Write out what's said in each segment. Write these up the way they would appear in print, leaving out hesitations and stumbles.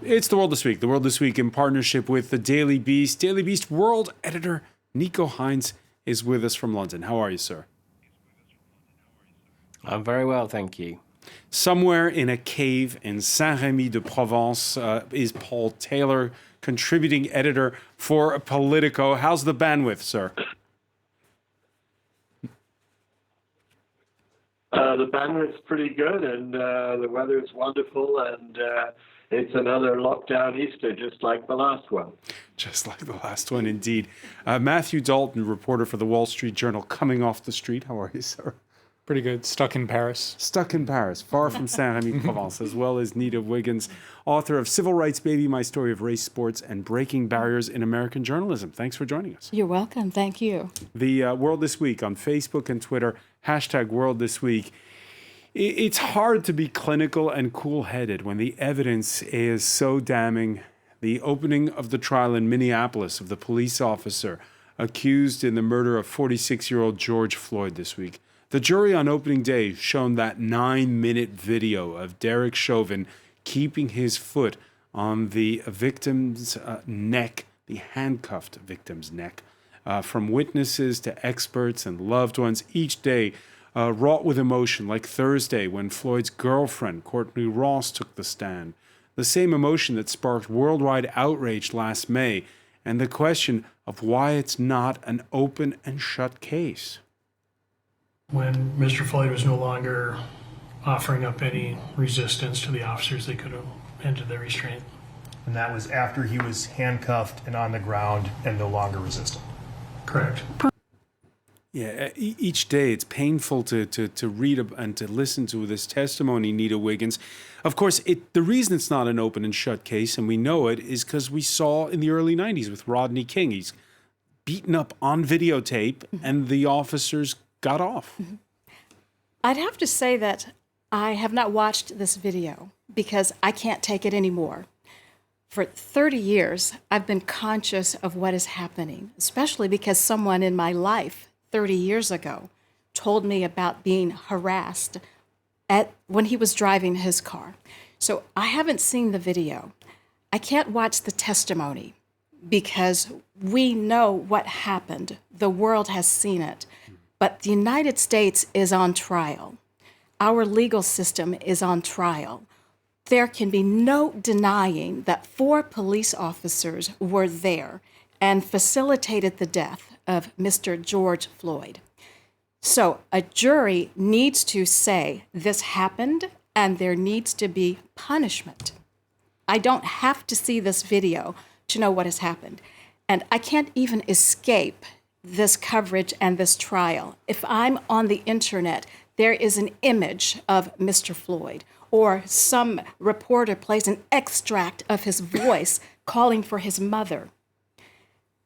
It's The World This Week. The World This Week in partnership with the Daily Beast. Daily Beast world editor Nico Hines is with us from London. How are you, sir? I'm very well, thank you. Somewhere in a cave in Saint-Rémy-de-Provence is Paul Taylor, contributing editor for Politico. How's the bandwidth, sir? The bandwidth's pretty good, and the weather is wonderful, and it's another lockdown Easter, just like the last one. Just like the last one, indeed. Matthew Dalton, reporter for the Wall Street Journal, coming off the street. How are you, sir? Pretty good. Stuck in Paris. Stuck in Paris, far from Saint-Rémy-de-Provence, as well as Nita Wiggins, author of Civil Rights Baby, My Story of Race, Sports, and Breaking Barriers in American Journalism. Thanks for joining us. You're welcome. Thank you. The World This Week on Facebook and Twitter, hashtag World This Week. It's hard to be clinical and cool-headed when the evidence is so damning. The opening of the trial in Minneapolis of the police officer accused in the murder of 46-year-old George Floyd this week. The jury on opening day shown that 9-minute video of Derek Chauvin keeping his foot on the victim's neck, the handcuffed victim's neck, from witnesses to experts and loved ones each day, wrought with emotion, like Thursday when Floyd's girlfriend, Courteney Ross, took the stand. The same emotion that sparked worldwide outrage last May, and the question of why it's not an open and shut case. When Mr. Floyd was no longer offering up any resistance to the officers, they could have ended their restraint. And that was after he was handcuffed and on the ground and no longer resistant. Correct. Yeah, each day it's painful to read and to listen to this testimony, Nita Wiggins. Of course, the reason it's not an open and shut case, and we know it, is because we saw in the early 90s with Rodney King. He's beaten up on videotape, and the officers got off. I'd have to say that I have not watched this video because I can't take it anymore. For 30 years, I've been conscious of what is happening, especially because someone in my life 30 years ago told me about being harassed when he was driving his car. So I haven't seen the video. I can't watch the testimony because we know what happened. The world has seen it. But the United States is on trial. Our legal system is on trial. There can be no denying that 4 police officers were there and facilitated the death of Mr. George Floyd. So a jury needs to say this happened and there needs to be punishment. I don't have to see this video to know what has happened. And I can't even escape this coverage and this trial. If I'm on the internet, there is an image of Mr. Floyd, or some reporter plays an extract of his voice calling for his mother.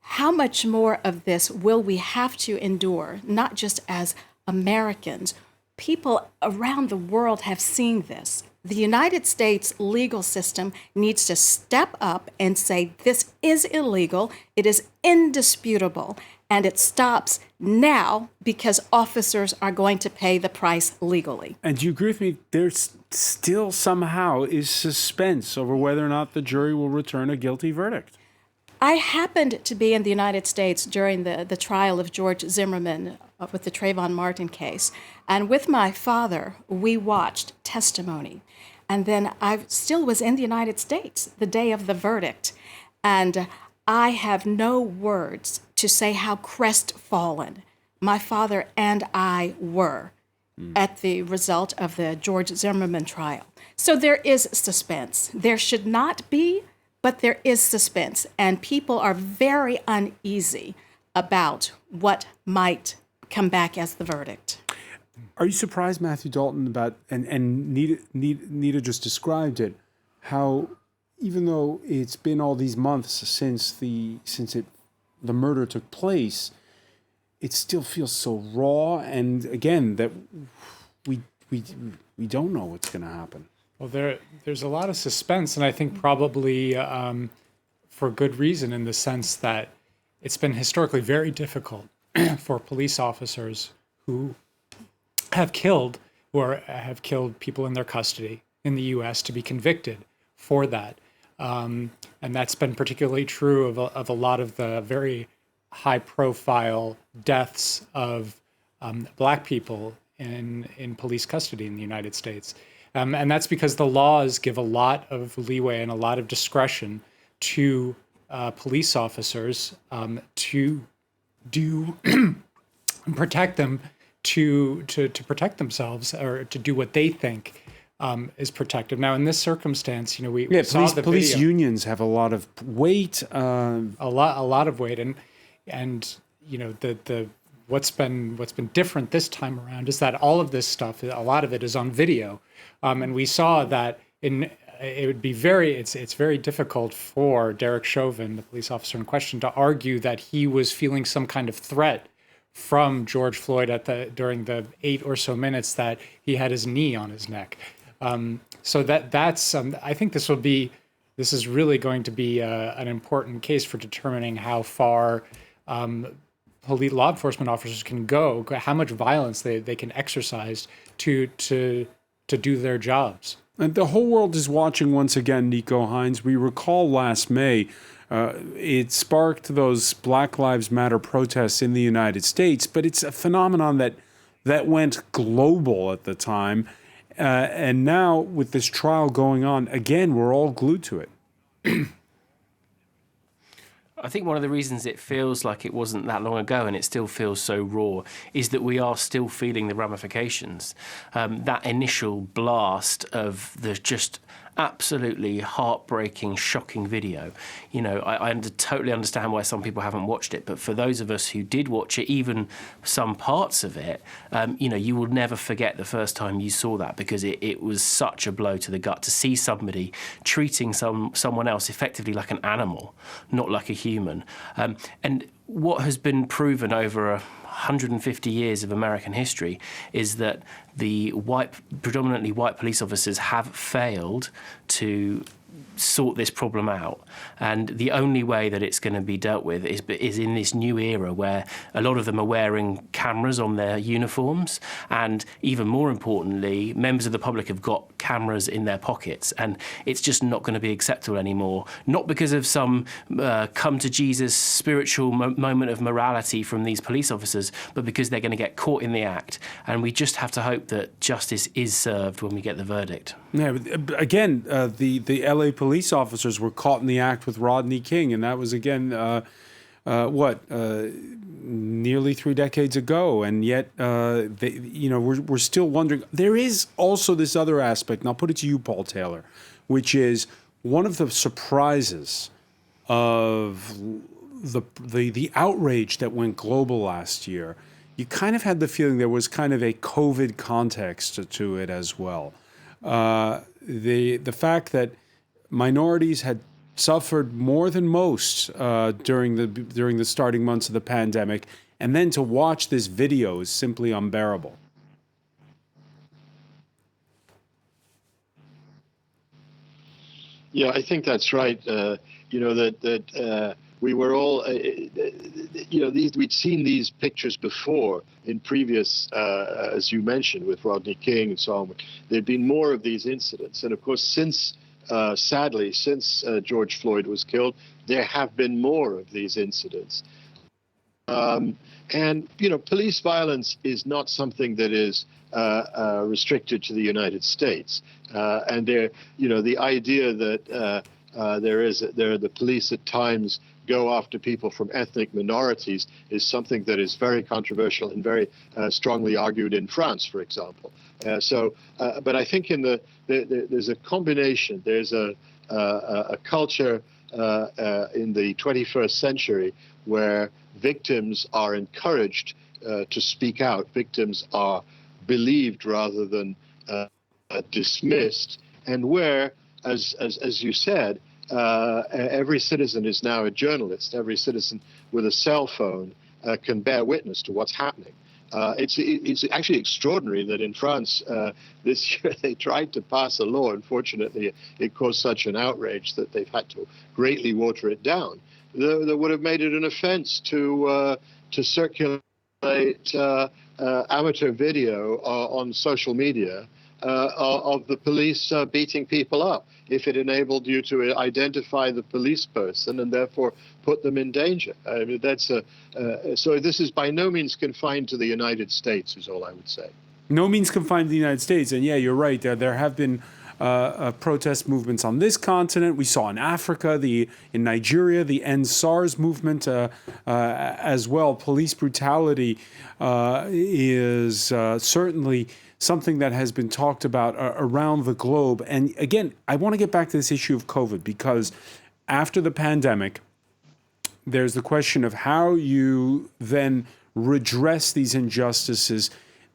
How much more of this will we have to endure, not just as Americans? People around the world have seen this. The United States legal system needs to step up and say this is illegal, it is indisputable, and it stops now because officers are going to pay the price legally. And do you agree with me? There's still somehow is suspense over whether or not the jury will return a guilty verdict. I happened to be in the United States during the trial of George Zimmerman with the Trayvon Martin case. And with my father, we watched testimony. And then I still was in the United States the day of the verdict. And I have no words to say how crestfallen my father and I were at the result of the George Zimmerman trial. So there is suspense. There should not be, but there is suspense. And people are very uneasy about what might come back as the verdict. Are you surprised, Matthew Dalton, about, and Nita just described it, how even though it's been all these months since the murder took place, it still feels so raw, and again that we don't know what's going to happen. Well, there's a lot of suspense, and I think probably for good reason, in the sense that it's been historically very difficult for police officers who have killed people in their custody in the U.S. to be convicted for that. And that's been particularly true of a lot of the very high-profile deaths of Black people in police custody in the United States. And that's because the laws give a lot of leeway and a lot of discretion to police officers to do protect them to protect themselves or to do what they think is protective. Now, in this circumstance, we saw the police video. unions have a lot of weight. A lot of weight, and the what's been different this time around is that all of this stuff, a lot of it is on video, and we saw that it's very difficult for Derek Chauvin, the police officer in question, to argue that he was feeling some kind of threat from George Floyd during the 8 or so minutes that he had his knee on his neck. So that's I think this is really going to be an important case for determining how far law enforcement officers can go, how much violence they can exercise to do their jobs. And the whole world is watching once again, Nico Hines. We recall last May, it sparked those Black Lives Matter protests in the United States, but it's a phenomenon that went global at the time. And now with this trial going on, again, we're all glued to it. I think one of the reasons it feels like it wasn't that long ago and it still feels so raw is that we are still feeling the ramifications. That initial blast of the just absolutely heartbreaking, shocking video. I totally understand why some people haven't watched it, but for those of us who did watch it, even some parts of it, you will never forget the first time you saw that, because it was such a blow to the gut to see somebody treating someone else effectively like an animal, not like a human. And what has been proven over 150 years of American history is that the predominantly white police officers have failed to sort this problem out. And the only way that it's going to be dealt with is in this new era where a lot of them are wearing cameras on their uniforms, and even more importantly, members of the public have got cameras in their pockets, and it's just not going to be acceptable anymore. Not because of some come to Jesus spiritual moment of morality from these police officers, but because they're going to get caught in the act. And we just have to hope that justice is served when we get the verdict. Yeah, but again, the LA police officers were caught in the act with Rodney King, and that was again, nearly 3 decades ago, and yet, we're still wondering. There is also this other aspect, and I'll put it to you, Paul Taylor, which is one of the surprises of the outrage that went global last year. You kind of had the feeling there was kind of a COVID context to it as well. The fact that minorities had suffered more than most during the starting months of the pandemic, and then to watch this video is simply unbearable. Yeah, I think that's right. We were all, we'd seen these pictures before in previous, as you mentioned, with Rodney King and so on. There'd been more of these incidents. And of course, sadly, since George Floyd was killed, there have been more of these incidents. Police violence is not something that is restricted to the United States. And the idea that the police at times go after people from ethnic minorities is something that is very controversial and very strongly argued in France, for example. But I think there's a combination. There's a culture in the 21st century where victims are encouraged to speak out. Victims are believed rather than dismissed, and where, as you said, every citizen is now a journalist. Every citizen with a cell phone can bear witness to what's happening. It's actually extraordinary that in France this year they tried to pass a law. Unfortunately, it caused such an outrage that they've had to greatly water it down. That would have made it an offense to circulate amateur video on social media of the police beating people up, if it enabled you to identify the police person and therefore put them in danger. I mean, so this is by no means confined to the United States, is all I would say. No means confined to the United States. And yeah, you're right. There have been protest movements on this continent. We saw in Africa, in Nigeria, the End SARS movement as well. Police brutality is certainly something that has been talked about around the globe. And again, I want to get back to this issue of COVID, because after the pandemic, there's the question of how you then redress these injustices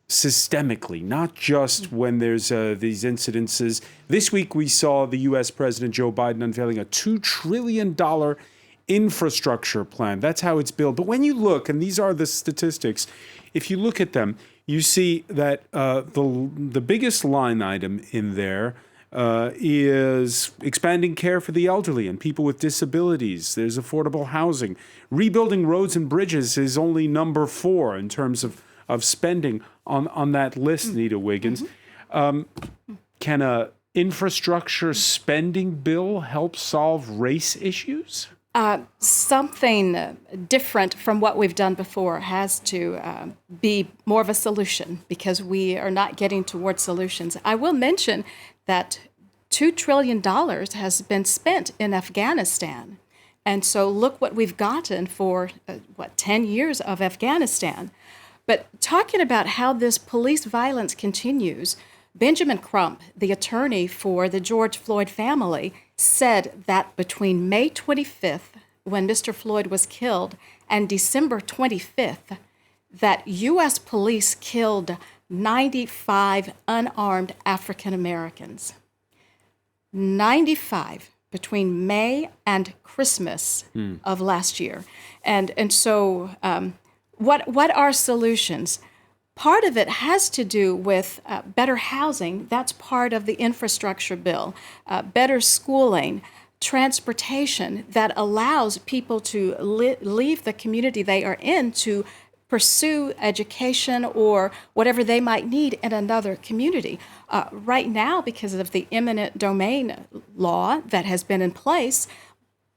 systemically, not just when there's these incidences. This week, we saw the U.S. President Joe Biden unveiling a $2 trillion infrastructure plan. That's how it's built. But when you look, and these are the statistics, if you look at them, you see that the biggest line item in there is expanding care for the elderly and people with disabilities. There's affordable housing. Rebuilding roads and bridges is only number 4 in terms of spending on that list, Nita Wiggins. Can a infrastructure spending bill help solve race issues? Something different from what we've done before has to be more of a solution, because we are not getting towards solutions. I will mention that $2 trillion has been spent in Afghanistan. And so look what we've gotten for, 10 years of Afghanistan. But talking about how this police violence continues, Benjamin Crump, the attorney for the George Floyd family, said that between May 25th, when Mr. Floyd was killed, and December 25th, that U.S. police killed 95 unarmed African Americans. 95 between May and Christmas of last year. And so what are solutions? Part of it has to do with better housing. That's part of the infrastructure bill. Better schooling, transportation that allows people to leave the community they are in to pursue education or whatever they might need in another community. Right now, because of the eminent domain law that has been in place,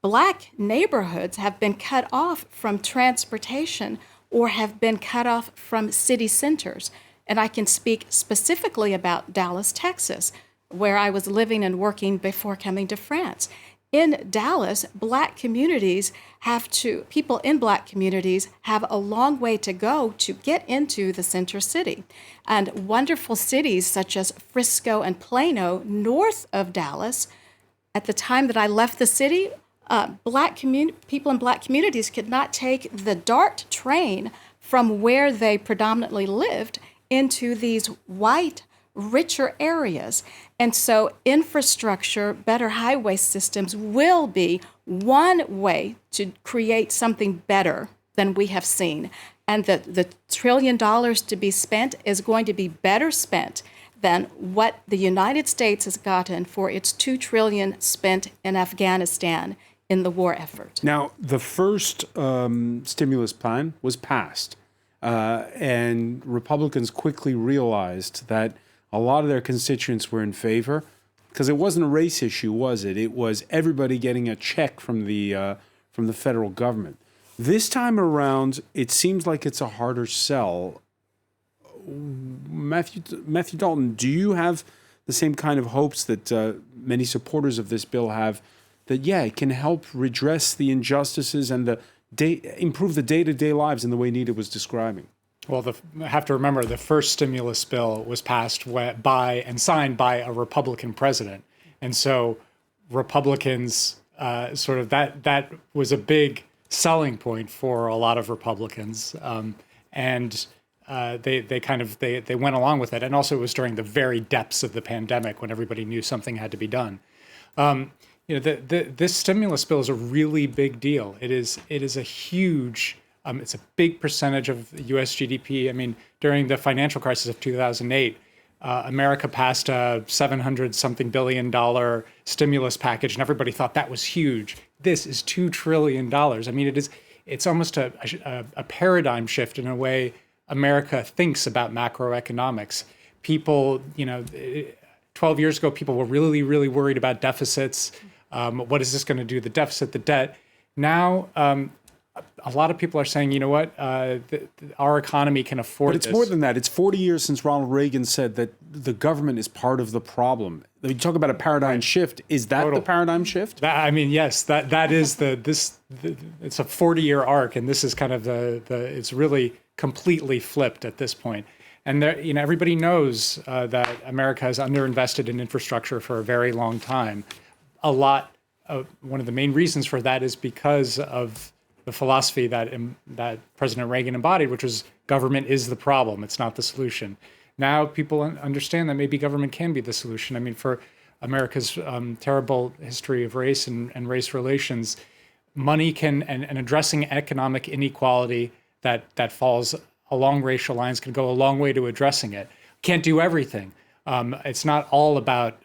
Black neighborhoods have been cut off from transportation or have been cut off from city centers. And I can speak specifically about Dallas, Texas, where I was living and working before coming to France. In Dallas, people in Black communities have a long way to go to get into the center city. And wonderful cities such as Frisco and Plano, north of Dallas, at the time that I left the city, people in Black communities could not take the DART train from where they predominantly lived into these white, richer areas. And so infrastructure, better highway systems will be one way to create something better than we have seen. And the $1 trillion to be spent is going to be better spent than what the United States has gotten for its $2 trillion spent in Afghanistan in the war effort. Now, the first stimulus plan was passed, and Republicans quickly realized that a lot of their constituents were in favor, because it wasn't a race issue, was it? It was everybody getting a check from the federal government. This time around, it seems like it's a harder sell. Matthew Dalton, do you have the same kind of hopes that many supporters of this bill have, that, yeah, it can help redress the injustices and improve the day-to-day lives in the way Nita was describing? Well, have to remember the first stimulus bill was passed by and signed by a Republican president. And so Republicans sort of that was a big selling point for a lot of Republicans. And they went along with it. And also it was during the very depths of the pandemic when everybody knew something had to be done. This stimulus bill is a really big deal. It is a huge, it's a big percentage of U.S. GDP. I mean, during the financial crisis of 2008, America passed a $700-something billion stimulus package, and everybody thought that was huge. This is $2 trillion. I mean, it's almost a paradigm shift in a way America thinks about macroeconomics. people, 12 years ago, people were really, really worried about deficits. What is this going to do? The deficit, the debt. Now, a lot of people are saying, you know what, our economy can afford this. But it's more than that. It's 40 years since Ronald Reagan said that the government is part of the problem. You talk about a paradigm shift. Is that the paradigm shift? Yes, that is it's a 40-year arc, and this is kind of it's really completely flipped at this point. And there, everybody knows that America has underinvested in infrastructure for a very long time. One of the main reasons for that is because of the philosophy that President Reagan embodied, which was government is the problem, it's not the solution. Now people understand that maybe government can be the solution. I mean, for America's terrible history of race and race relations, money can, and addressing economic inequality that falls along racial lines can go a long way to addressing it. Can't do everything. It's not all about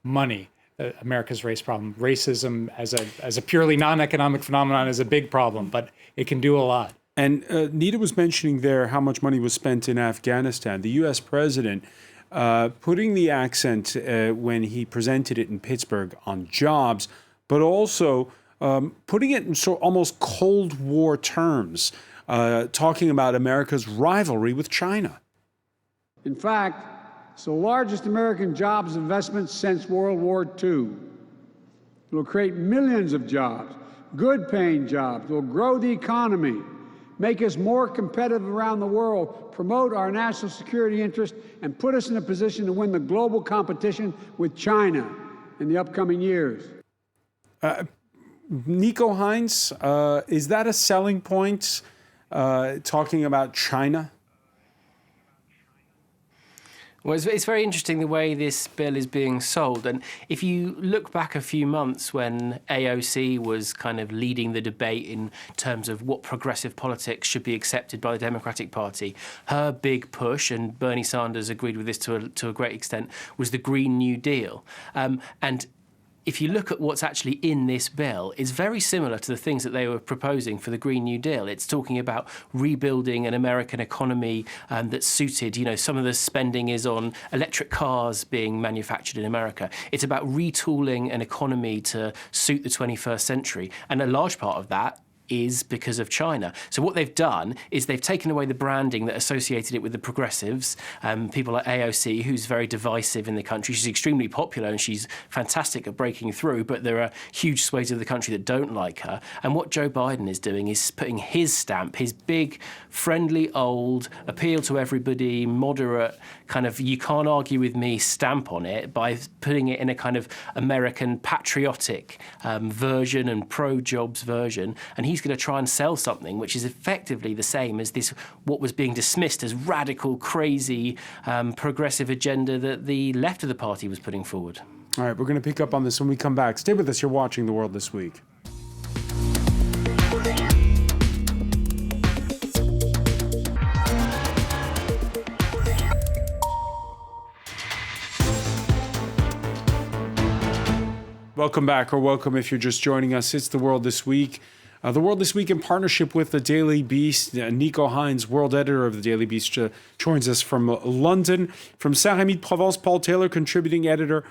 money. America's race problem. Racism as a purely non-economic phenomenon is a big problem, but it can do a lot. And Nita was mentioning there how much money was spent in Afghanistan. The U.S. president putting the accent when he presented it in Pittsburgh on jobs, but also putting it in almost Cold War terms, talking about America's rivalry with China. In fact, it's the largest American jobs investment since World War II. It will create millions of jobs, good-paying jobs. It will grow the economy, make us more competitive around the world, promote our national security interest, and put us in a position to win the global competition with China in the upcoming years. Nico Hines, is that a selling point, talking about China? Well, it's very interesting the way this bill is being sold. And if you look back a few months when AOC was kind of leading the debate in terms of what progressive politics should be accepted by the Democratic Party, her big push, and Bernie Sanders agreed with this to a great extent, was the Green New Deal. And if you look at what's actually in this bill, it's very similar to the things that they were proposing for the Green New Deal. It's talking about rebuilding an American economy that's suited. Some of the spending is on electric cars being manufactured in America. It's about retooling an economy to suit the 21st century. And a large part of that is because of China. So what they've done is they've taken away the branding that associated it with the progressives, people like AOC, who's very divisive in the country. She's extremely popular and she's fantastic at breaking through, but there are huge swathes of the country that don't like her. And what Joe Biden is doing is putting his stamp, his big, friendly, old, appeal to everybody, moderate, kind of you can't argue with me stamp on it by putting it in a kind of American patriotic version and pro-jobs version. And he's going to try and sell something which is effectively the same as this, what was being dismissed as radical, crazy, progressive agenda that the left of the party was putting forward. All right, we're going to pick up on this when we come back. Stay with us. You're watching The World This Week. Welcome back, or welcome if you're just joining us. It's The World This Week. The World This Week in partnership with The Daily Beast. Nico Hines, world editor of The Daily Beast, joins us from London. From Saint-Rémy-de-Provence, Paul Taylor, contributing editor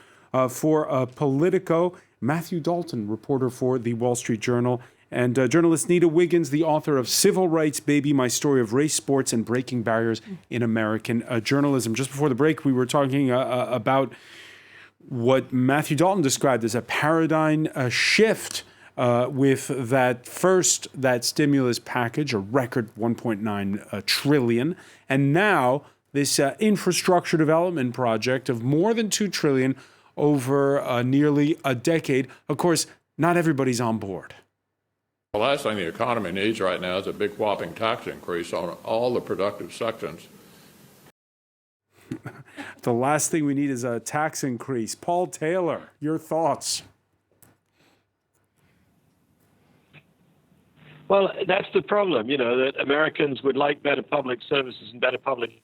for Politico. Matthew Dalton, reporter for The Wall Street Journal. And journalist Nita Wiggins, the author of Civil Rights Baby, My Story of Race, Sports, and Breaking Barriers in American Journalism. Just before the break, we were talking about what Matthew Dalton described as a paradigm shift with that stimulus package, a record $1.9 trillion, and now this infrastructure development project of more than $2 trillion over nearly a decade. Of course, not everybody's on board. The last thing the economy needs right now is a big whopping tax increase on all the productive sections. The last thing we need is a tax increase. Paul Taylor, your thoughts? Well, that's the problem, that Americans would like better public services and better public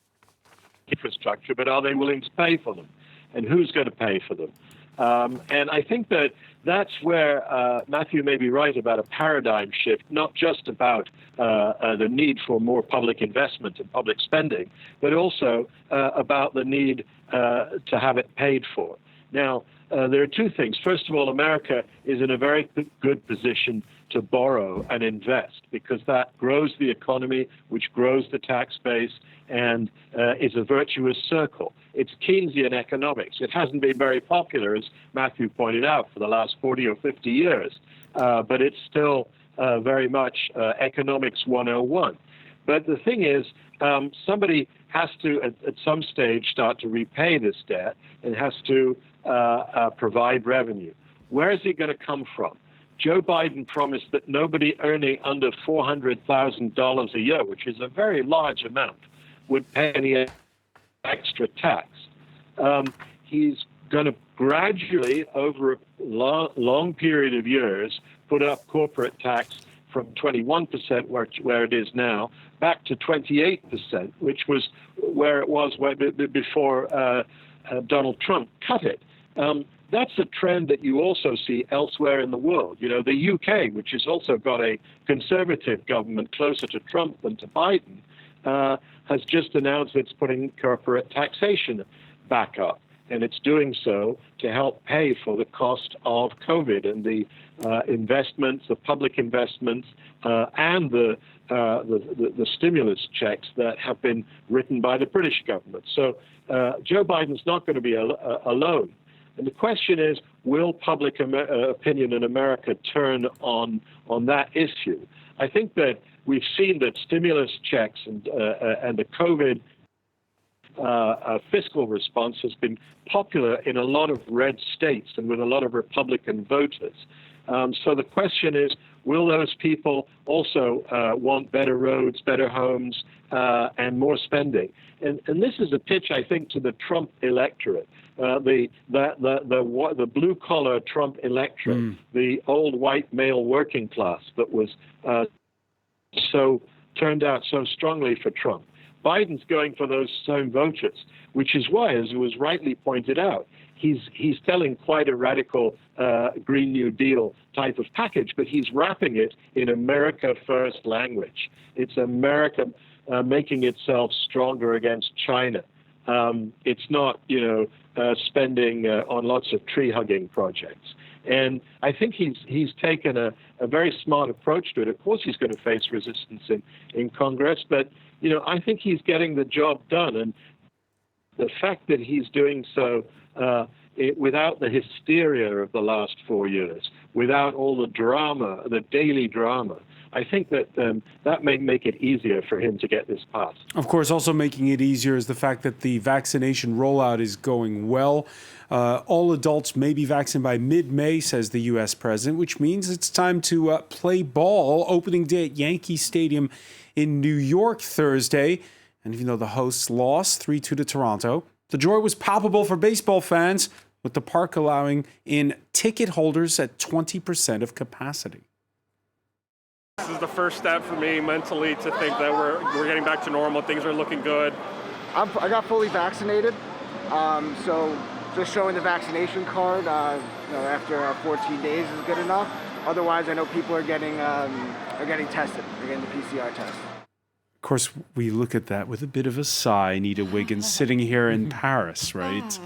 infrastructure, but are they willing to pay for them? And who's going to pay for them? And I think that that's where Matthew may be right about a paradigm shift, not just about the need for more public investment and public spending, but also about the need to have it paid for. Now, there are two things. First of all, America is in a very good position to borrow and invest because that grows the economy, which grows the tax base, and is a virtuous circle. It's Keynesian economics. It hasn't been very popular, as Matthew pointed out, for the last 40 or 50 years, but it's still very much economics 101. But the thing is, somebody has to, at some stage, start to repay this debt and has to provide revenue. Where is it going to come from? Joe Biden promised that nobody earning under $400,000 a year, which is a very large amount, would pay any extra tax. He's going to gradually, over a long period of years, put up corporate tax from 21%, where it is now, back to 28%, which was where it was before Donald Trump cut it. That's a trend that you also see elsewhere in the world. You know, the UK, which has also got a conservative government closer to Trump than to Biden, has just announced it's putting corporate taxation back up. And it's doing so to help pay for the cost of COVID and the investments, the public investments, and the stimulus checks that have been written by the British government. So Joe Biden's not going to be alone. And the question is, will public opinion in America turn on that issue? I think that we've seen that stimulus checks and the COVID fiscal response has been popular in a lot of red states and with a lot of Republican voters. So the question is, will those people also want better roads, better homes, and more spending? And this is a pitch, I think, to the Trump electorate, the blue-collar Trump electorate, the old white male working class that was turned out so strongly for Trump. Biden's going for those same voters, which is why, as it was rightly pointed out, he's telling quite a radical Green New Deal type of package, but he's wrapping it in America First language. It's America making itself stronger against China. It's not, spending on lots of tree-hugging projects. And I think he's taken a very smart approach to it. Of course, he's going to face resistance in Congress, but I think he's getting the job done. And the fact that he's doing so without the hysteria of the last 4 years, without all the drama, the daily drama, I think that that may make it easier for him to get this passed. Of course, also making it easier is the fact that the vaccination rollout is going well. All adults may be vaccinated by mid-May, says the U.S. president, which means it's time to play ball. Opening day at Yankee Stadium in New York Thursday. And even though the hosts lost 3-2 to Toronto, the joy was palpable for baseball fans, with the park allowing in ticket holders at 20% of capacity. This is the first step for me mentally to think that we're getting back to normal. Things are looking good. I got fully vaccinated, so just showing the vaccination card after 14 days is good enough. Otherwise, I know people are getting tested. They're getting the PCR test. Of course, we look at that with a bit of a sigh, Nita Wiggins, sitting here in Paris, right?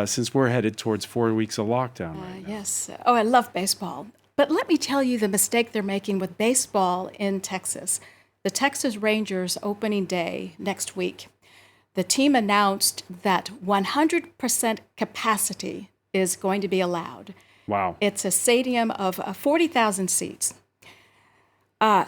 Since we're headed towards 4 weeks of lockdown right now. Yes. Oh, I love baseball. But let me tell you the mistake they're making with baseball in Texas. The Texas Rangers opening day next week, the team announced that 100% capacity is going to be allowed. Wow. It's a stadium of 40,000 seats.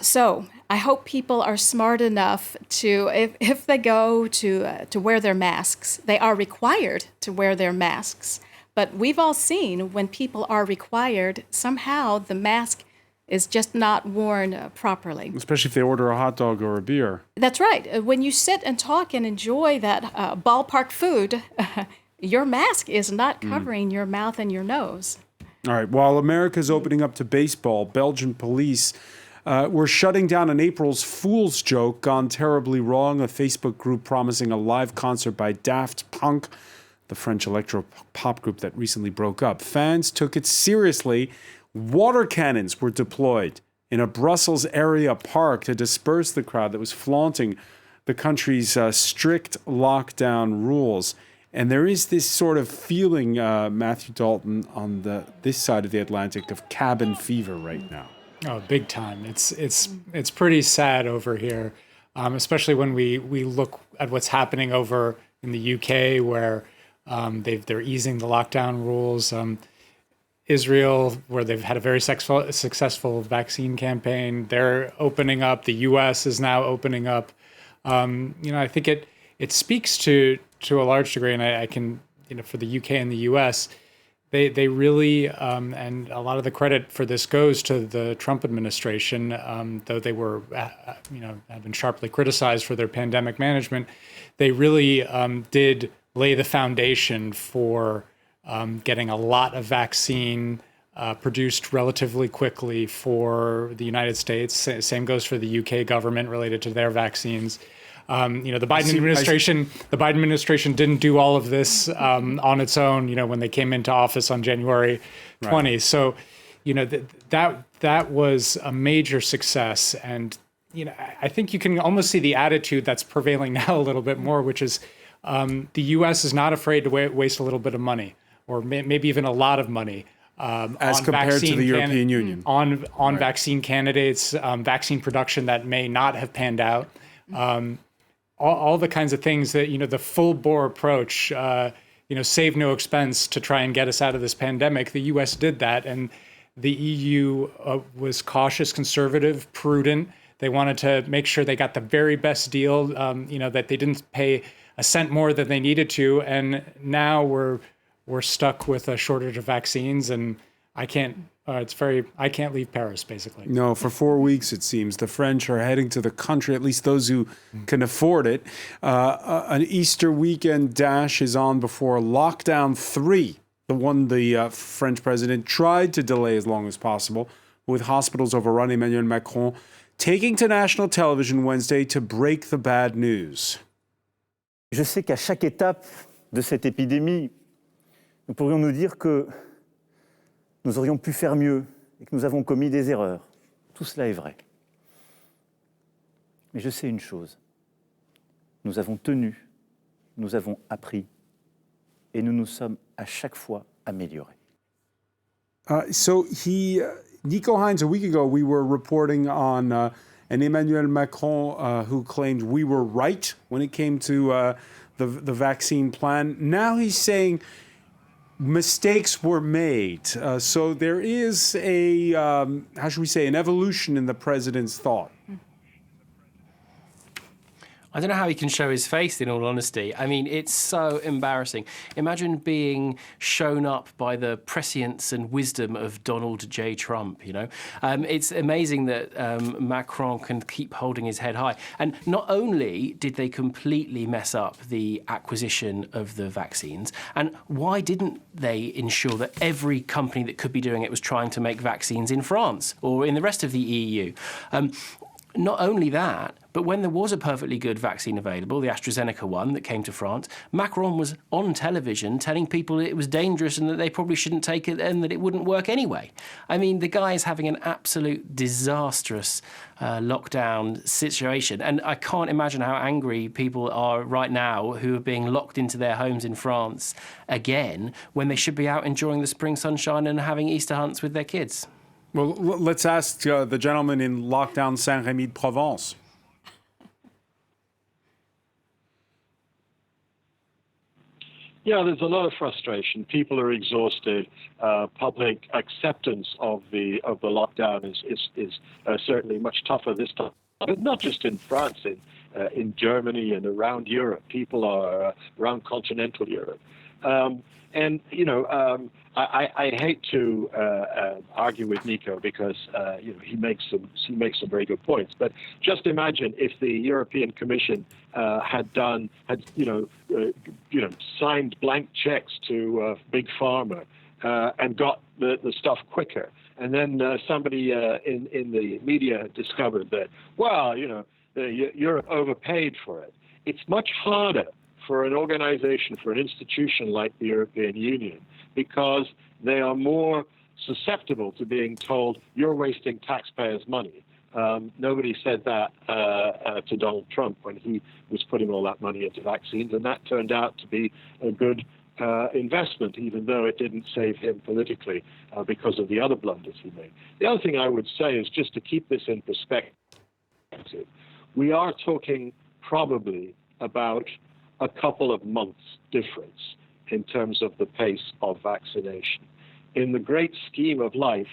So I hope people are smart enough to, if they go to wear their masks, they are required to wear their masks. But we've all seen when people are required, somehow the mask is just not worn properly. Especially if they order a hot dog or a beer. That's right. When you sit and talk and enjoy that ballpark food, your mask is not covering your mouth and your nose. All right. While America's opening up to baseball, Belgian police were shutting down an April's Fool's joke gone terribly wrong, a Facebook group promising a live concert by Daft Punk. the French electro pop group that recently broke up. Fans took it seriously. Water cannons were deployed in a Brussels area park to disperse the crowd that was flaunting the country's strict lockdown rules. And there is this sort of feeling, Matthew Dalton, on this side of the Atlantic of cabin fever right now. Oh, big time. It's pretty sad over here, especially when we look at what's happening over in the UK, where they're easing the lockdown rules. Israel, where they've had a very successful vaccine campaign, they're opening up. The US is now opening up. I think it speaks to a large degree, and I can, for the UK and the US, they really, and a lot of the credit for this goes to the Trump administration, though they were, have been sharply criticized for their pandemic management. They really did lay the foundation for getting a lot of vaccine produced relatively quickly for the United States. Same goes for the UK government related to their vaccines. The Biden administration didn't do all of this on its own, when they came into office on January 20. Right. So, that was a major success. And, I think you can almost see the attitude that's prevailing now a little bit more, which is the U.S. is not afraid to waste a little bit of money, or maybe even a lot of money. As compared to the European Union. On vaccine candidates, vaccine production that may not have panned out. All the kinds of things that, the full bore approach, save no expense to try and get us out of this pandemic. The U.S. did that, and the EU was cautious, conservative, prudent. They wanted to make sure they got the very best deal, that they didn't pay a cent more than they needed to. And now we're stuck with a shortage of vaccines, and I can't leave Paris, basically. No, for 4 weeks, it seems. The French are heading to the country, at least those who can afford it. An Easter weekend dash is on before lockdown 3, the one the French president tried to delay as long as possible, with hospitals overrun. Emmanuel Macron taking to national television Wednesday to break the bad news. Je sais qu'à chaque étape de cette épidémie, nous pourrions nous dire que nous aurions pu faire mieux et que nous avons commis des erreurs. Tout cela est vrai. Mais je sais une chose. Nous avons tenu, nous avons appris et nous nous sommes à chaque fois améliorés. Nico Hines, a week ago, we were reporting on an Emmanuel Macron who claimed we were right when it came to the vaccine plan. Now he's saying mistakes were made. So there is an evolution in the president's thought. I don't know how he can show his face, in all honesty. I mean, it's so embarrassing. Imagine being shown up by the prescience and wisdom of Donald J. Trump, It's amazing that Macron can keep holding his head high. And not only did they completely mess up the acquisition of the vaccines, and why didn't they ensure that every company that could be doing it was trying to make vaccines in France or in the rest of the EU? Not only that, but when there was a perfectly good vaccine available, the AstraZeneca one that came to France, Macron was on television telling people it was dangerous and that they probably shouldn't take it and that it wouldn't work anyway. I mean, the guy is having an absolute disastrous lockdown situation. And I can't imagine how angry people are right now who are being locked into their homes in France again when they should be out enjoying the spring sunshine and having Easter hunts with their kids. Well, let's ask the gentleman in lockdown Saint-Rémy-de-Provence. Yeah, there's a lot of frustration. People are exhausted. Public acceptance of the lockdown is certainly much tougher this time. But not just in France, in Germany and around Europe. People are around continental Europe. I hate to argue with Nico because he makes some very good points. But just imagine if the European Commission had signed blank checks to Big Pharma and got the stuff quicker, and then somebody in the media discovered that Europe overpaid for it. It's much harder for an organization, for an institution like the European Union, because they are more susceptible to being told, you're wasting taxpayers' money. Nobody said that to Donald Trump when he was putting all that money into vaccines, and that turned out to be a good investment, even though it didn't save him politically because of the other blunders he made. The other thing I would say is, just to keep this in perspective, we are talking probably about a couple of months difference in terms of the pace of vaccination. In the great scheme of life,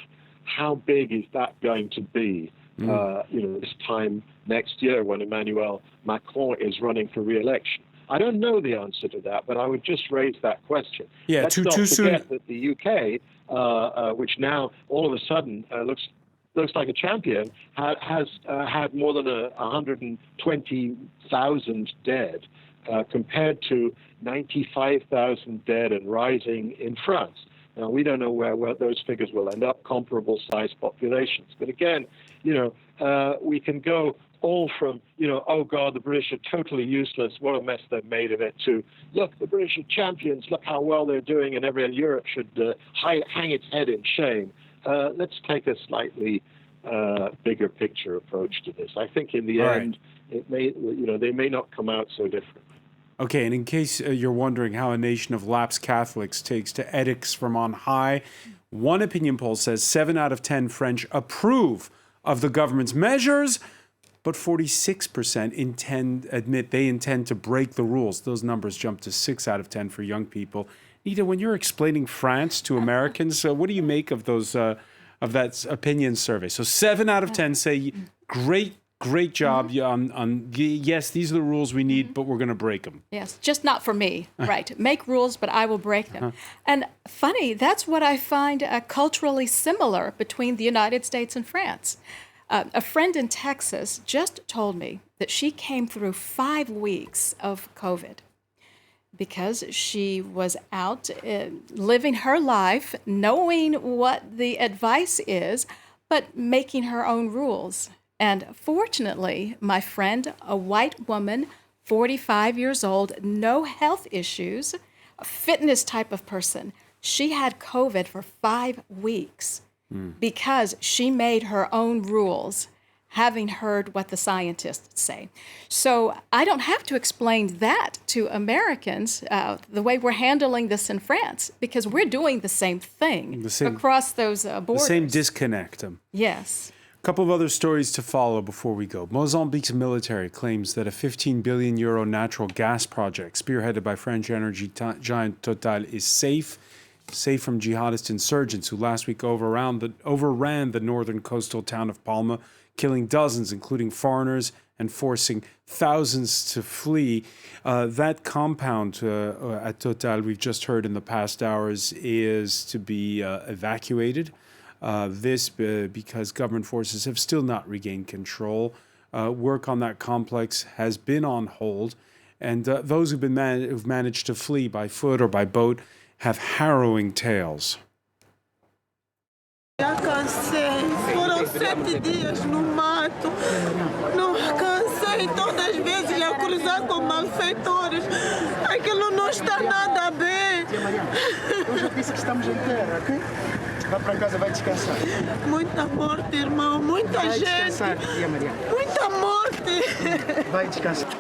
how big is that going to be? This time next year when Emmanuel Macron is running for re-election. I don't know the answer to that, but I would just raise that question. Yeah, Let's not forget that the UK, which now all of a sudden looks like a champion, has had more than 120,000 dead, compared to 95,000 dead and rising in France. Now, we don't know where those figures will end up, comparable size populations. But again, we can go all from, oh God, the British are totally useless, what a mess they've made of it, to, look, the British are champions, look how well they're doing, and everyone in Europe should hang its head in shame. Let's take a slightly bigger picture approach to this. I think in the end, it may, they may not come out so differently. Okay, and in case you're wondering how a nation of lapsed Catholics takes to edicts from on high, one opinion poll says 7 out of 10 French approve of the government's measures, but 46% admit they intend to break the rules. Those numbers jump to 6 out of 10 for young people. Nita, when you're explaining France to Americans, what do you make of those of that opinion survey? So 7 out of 10 say great job on yes, these are the rules we need, but we're going to break them. Yes, just not for me. Right. Make rules, but I will break them. And funny, that's what I find culturally similar between the United States and France. A friend in Texas just told me that she came through 5 weeks of COVID because she was out living her life, knowing what the advice is, but making her own rules. And fortunately, my friend, a white woman, 45 years old, no health issues, a fitness type of person, she had COVID for 5 weeks because she made her own rules, having heard what the scientists say. So I don't have to explain that to Americans, the way we're handling this in France, because we're doing the same thing across those borders. The same disconnect. Yes. A couple of other stories to follow before we go. Mozambique's military claims that a 15 billion euro natural gas project spearheaded by French energy giant Total is safe from jihadist insurgents who last week overran the northern coastal town of Palma, killing dozens, including foreigners, and forcing thousands to flee. That compound at Total, we've just heard in the past hours, is to be evacuated. This because government forces have still not regained control. Work on that complex has been on hold, and those who've managed to flee by foot or by boat have harrowing tales. Já cansei, foram 7 dias no mato. Não cansei todas as vezes a cruzar com malfeitores. Aquilo não está nada bem. Eu já disse que estamos em terra, ok? Vai para casa, vai descansar. Muita morte, irmão, muita vai gente. Descansar, tia Maria. Muita morte. Vai descansar.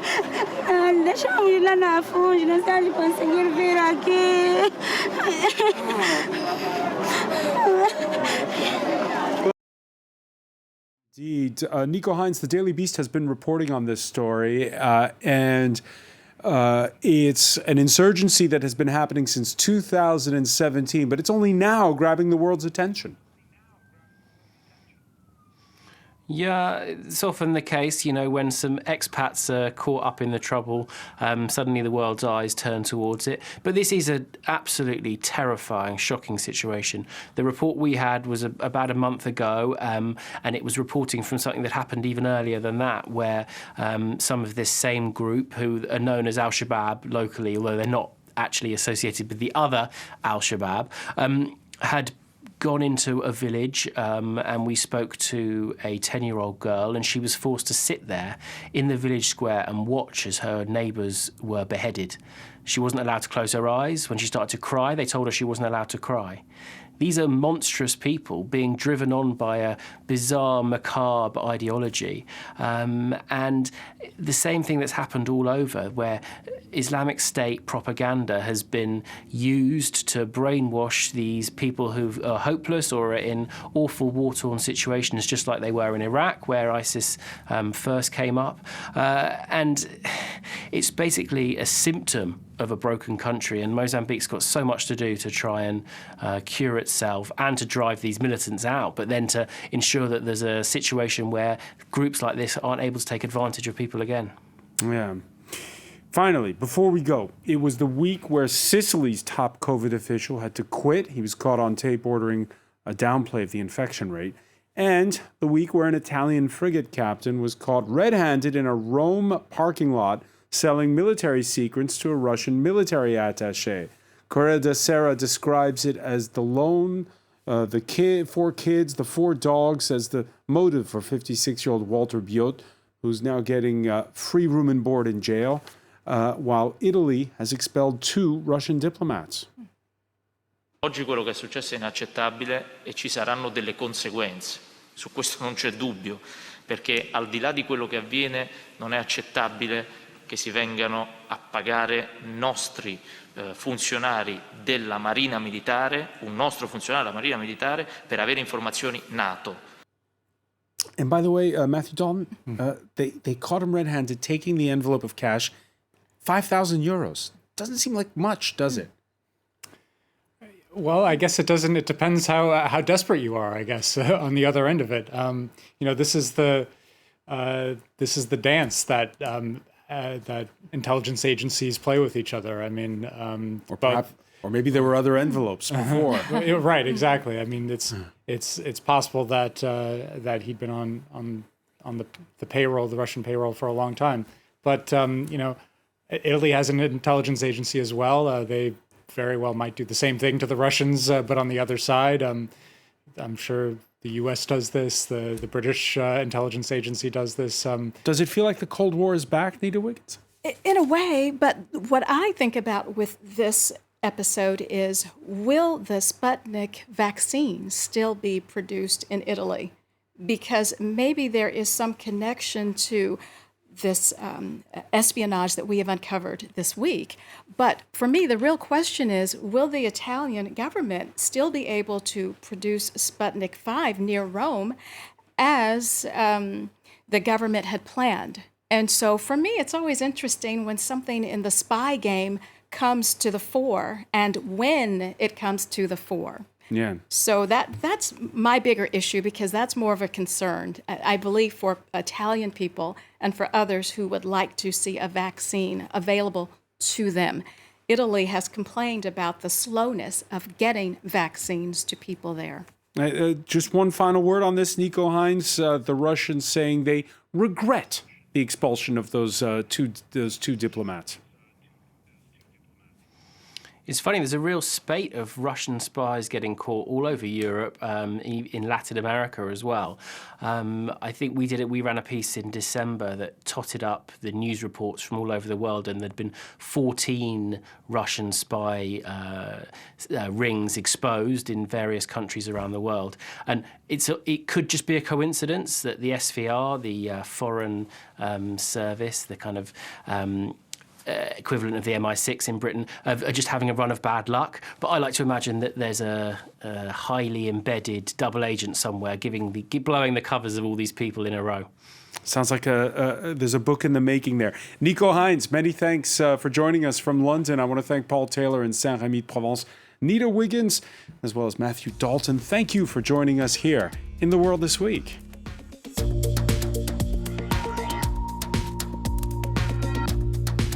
Deixa eu ir lá na fundo, não sei se conseguir vir aqui. Indeed. Nico Hines, the Daily Beast has been reporting on this story, and it's an insurgency that has been happening since 2017, but it's only now grabbing the world's attention. Yeah, it's often the case, when some expats are caught up in the trouble, suddenly the world's eyes turn towards it. But this is an absolutely terrifying, shocking situation. The report we had was about a month ago, and it was reporting from something that happened even earlier than that, where some of this same group, who are known as Al-Shabaab locally, although they're not actually associated with the other Al-Shabaab, had gone into a village and we spoke to a 10-year-old girl, and she was forced to sit there in the village square and watch as her neighbours were beheaded. She wasn't allowed to close her eyes. When she started to cry, they told her she wasn't allowed to cry. These are monstrous people being driven on by a bizarre, macabre ideology. And the same thing that's happened all over, where Islamic State propaganda has been used to brainwash these people who are hopeless or are in awful war-torn situations, just like they were in Iraq, where ISIS first came up. And it's basically a symptom of a broken country, and Mozambique's got so much to do to try and cure itself and to drive these militants out, but then to ensure that there's a situation where groups like this aren't able to take advantage of people again. Yeah. Finally, before we go, it was the week where Sicily's top COVID official had to quit. He was caught on tape ordering a downplay of the infection rate. And the week where an Italian frigate captain was caught red-handed in a Rome parking lot selling military secrets to a Russian military attaché. Corriere della Sera describes it as the loan, the 4 kids, the 4 dogs as the motive for 56-year-old Walter Biot, who's now getting free room and board in jail, while Italy has expelled 2 Russian diplomats. Oggi quello che è successo è inaccettabile e ci saranno delle conseguenze. Su questo non c'è dubbio, perché al di là di quello che avviene non è accettabile che si vengano a pagare nostri funzionari della Marina Militare, un nostro funzionario della Marina Militare, per avere informazioni NATO. And by the way, Matthew Dalton, they caught him red-handed taking the envelope of cash, 5,000 euros. Doesn't seem like much, does it? Well, I guess it doesn't. It depends how desperate you are, I guess, on the other end of it. This is the dance that that intelligence agencies play with each other. I mean, or maybe there were other envelopes before. Right, exactly. I mean, it's possible that that he'd been on the payroll, the Russian payroll, for a long time. But Italy has an intelligence agency as well. They very well might do the same thing to the Russians, but on the other side. I'm sure the U.S. does this. The British intelligence agency does this. Does it feel like the Cold War is back, Nita Wiggins? In a way, but what I think about with this episode is, will the Sputnik vaccine still be produced in Italy? Because maybe there is some connection to this espionage that we have uncovered this week. But for me, the real question is, will the Italian government still be able to produce Sputnik 5 near Rome as the government had planned? And so for me, it's always interesting when something in the spy game comes to the fore and when it comes to the fore. Yeah. So that's my bigger issue, because that's more of a concern, I believe, for Italian people and for others who would like to see a vaccine available to them. Italy has complained about the slowness of getting vaccines to people there. Just one final word on this, Nico Hines. The Russians saying they regret the expulsion of those two diplomats. It's funny, there's a real spate of Russian spies getting caught all over Europe, in Latin America as well. I think we ran a piece in December that totted up the news reports from all over the world, and there'd been 14 Russian spy rings exposed in various countries around the world. And it could just be a coincidence that the SVR, the Foreign Service, the kind of equivalent of the MI6 in Britain, are just having a run of bad luck. But I like to imagine that there's a highly embedded double agent somewhere blowing the covers of all these people in a row. Sounds like there's a book in the making there. Nico Hines, many thanks for joining us from London. I want to thank Paul Taylor in Saint-Rémy-de-Provence, Nita Wiggins, as well as Matthew Dalton. Thank you for joining us here in The World This Week.